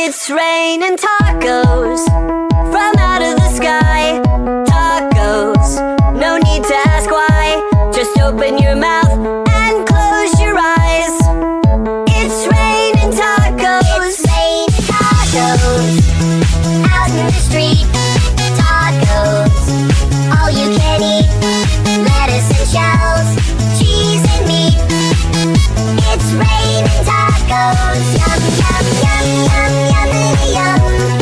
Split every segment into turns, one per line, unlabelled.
It's raining tacos from out of the sky. Tacos, no need to ask why. Just open your mouth and close your eyes. It's raining tacos.
It's raining tacos out in the street. Tacos, all you can eat. Lettuce and shells, cheese and meat. It's raining tacos. Yum, yum, yum, yum, yummity yum.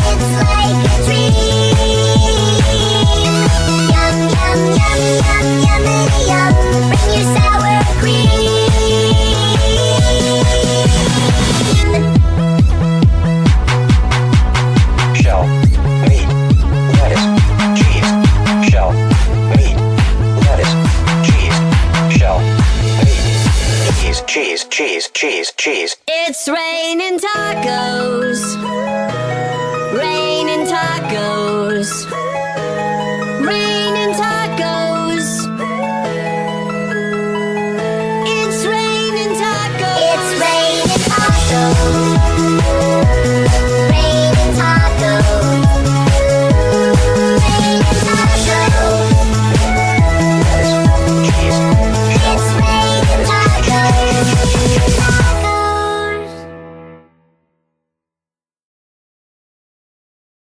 It's like a dream. Yum, yum, yum, yum, yummity yum. Bring your sour cream.
Shell, meat, lettuce, cheese. Shell, meat, lettuce, cheese. Shell, meat, cheese, cheese, cheese, cheese.
It's raining tacos. Raining tacos.